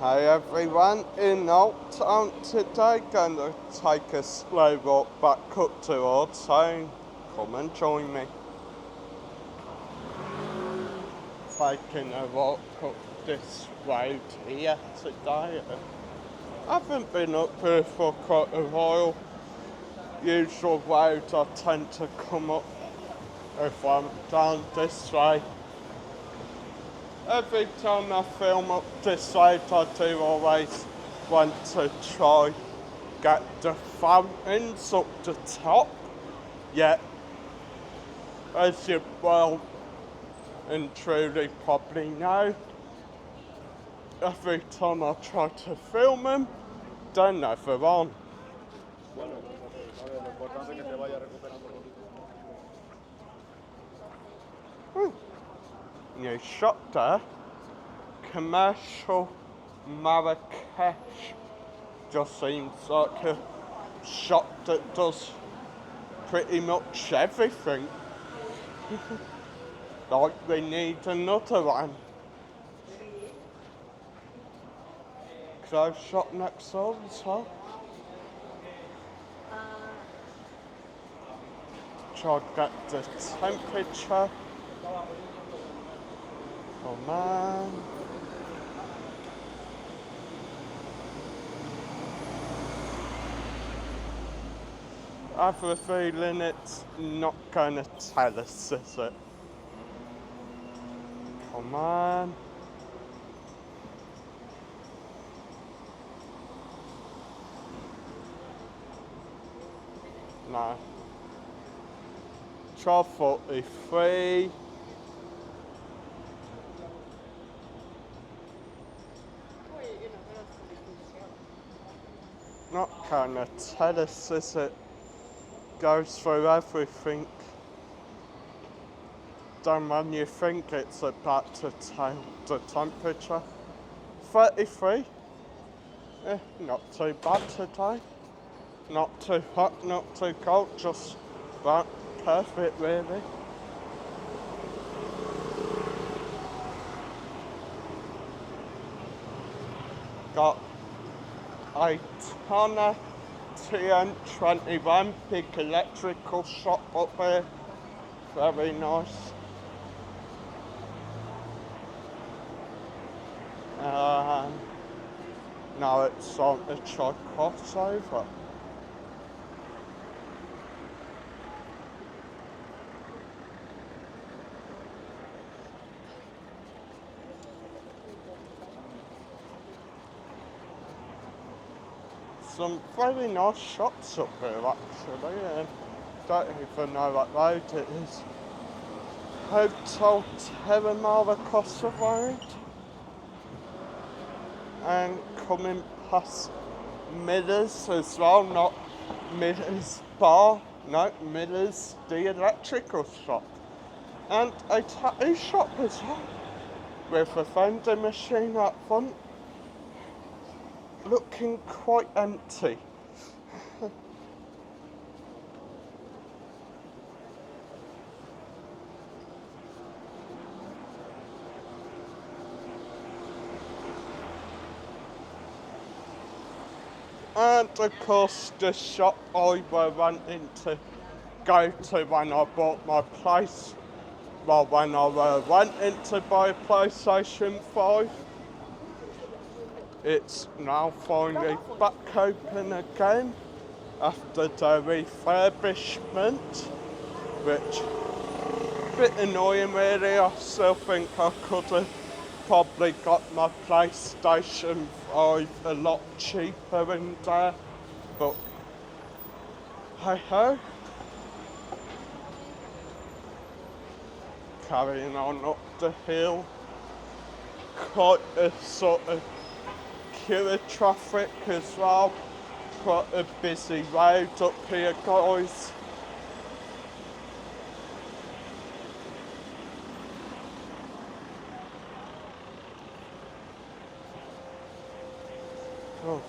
Hey everyone, in Old Town today, gonna take a slow walk back up towards home. Come and join me. Taking a walk up this road here today. I haven't been up here for quite a while. Usual roads I tend to come up if I'm down this way. Every time I film up this road, I do always want to try get the fountains up the top. Yet, as you well and truly probably know, every time I try to film them, they're never on. New shop there, commercial Marrakesh. Just seems like a shop that does pretty much everything. Like we need another one. Clothes shop next door as well. Try to get the temperature. Oh man. I have a feeling it's not gonna tell us, is it? Come on. No. 12:43. Not gonna tell us, is it? Goes through everything. Then when you think it's about to tell the temperature. 33. Not too bad today. Not too hot, not too cold, just about perfect really. Got a tonner TN21 big electrical shop up there. Very nice. Now it's on to try crossover. Some very nice shops up here actually, and don't even know what road it is. Hotel Terramar across the road. And coming past Miller's as well, not Miller's bar, no, Miller's the electrical shop. And a tattoo shop as well, with a vending machine up front, looking quite empty. And of course the shop I were wanting to go to when I bought my place, well when I were wanting to buy a PlayStation 5, it's now finally back open again after the refurbishment, which a bit annoying really. I still think I could have probably got my PlayStation 5 a lot cheaper in there, but hey ho. Carrying on up the hill, quite a sort of queue of traffic as well, quite a busy road up here guys. Oh.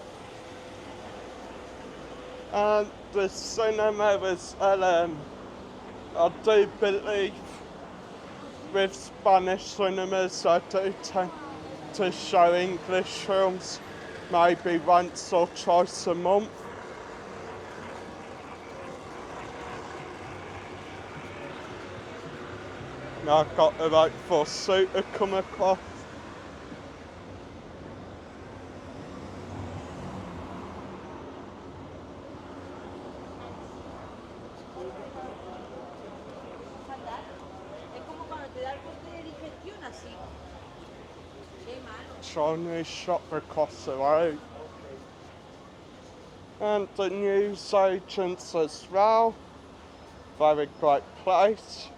And the cinema as well, I do believe with Spanish cinemas I do tend to show English films maybe once or twice a month. Now I've got the right for suit to come across. Chinese shop across the road. And the news agents as well. Very great place.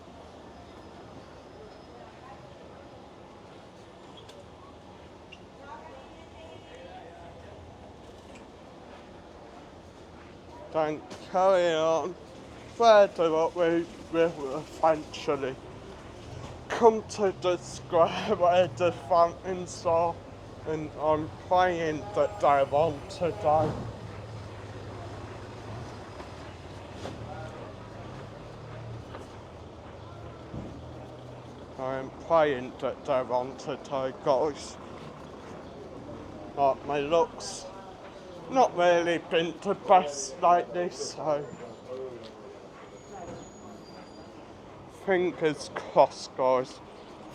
Then carry on further what we will eventually come to the square where the fountains are, and I'm praying that they're on today. I'm praying that they're on today, guys. Like my looks not really been the best lately, so fingers crossed, guys.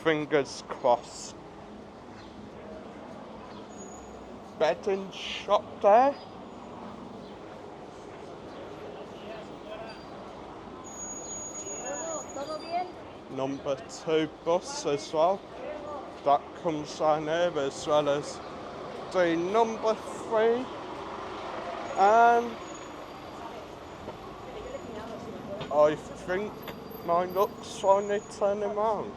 Fingers crossed. Bedding shop there. Number 2 bus as well. That comes down here, as well as the number 3. And I think my luck's finally turning around.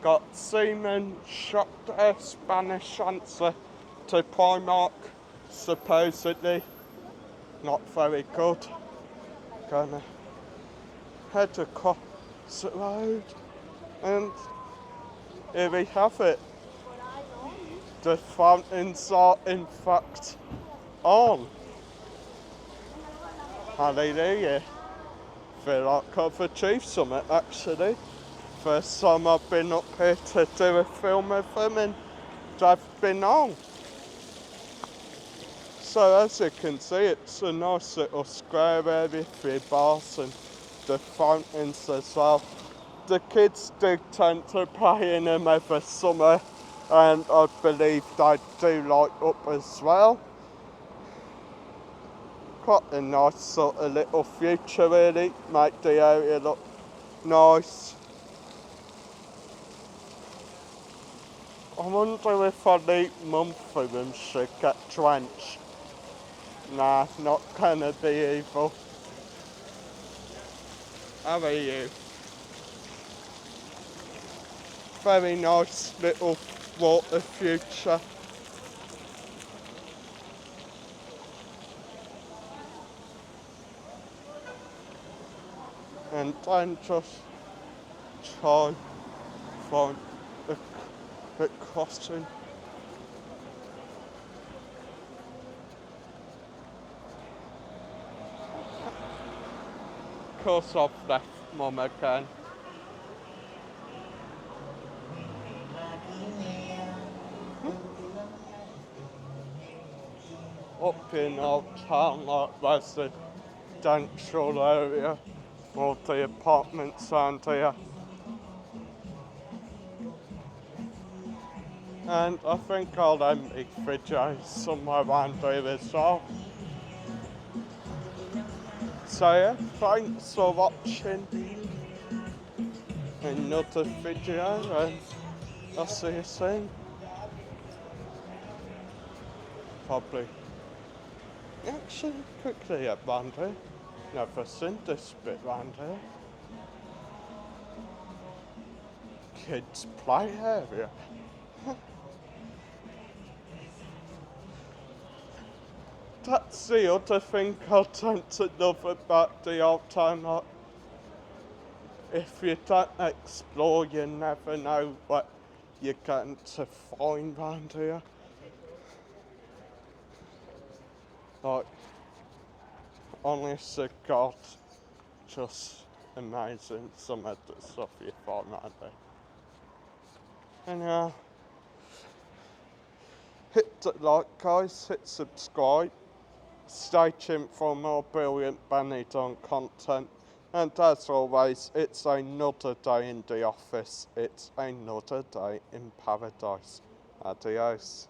Got Seaman shop there, Spanish answer to Primark, supposedly not very good. Gonna head across the road, and here we have it. The fountains are in fact on. Hallelujah. Feel like I've achieved something actually. First time I've been up here to do a film of them, and they've been on. So as you can see, it's a nice little square area for your bars and the fountains as well. The kids do tend to play in them over summer, and I believe they do light up as well. Quite a nice sort of little future really, make the area look nice. I wonder if I leave Mum for them, she'd get drenched. Nah, not gonna be evil. How are you? Very nice little water future. And then just try and find a crossing. Of course I've left Mum again. Up in Old Town, like residential area, all the apartments around here. And I think I'll end the video somewhere around here as well. So yeah, thanks for watching another video, and I'll see you soon. Probably. Actually, quickly at round here. Never seen this bit round here. Kids play area. That's the other thing I tend to love about the old town. Like, if you don't explore, you never know what you're going to find round here. Like, honest to God, just amazing, some of the stuff you find out there. And yeah, hit the like guys, hit subscribe, stay tuned for more brilliant Benidorm content, and as always, it's another day in the office, it's another day in paradise. Adios.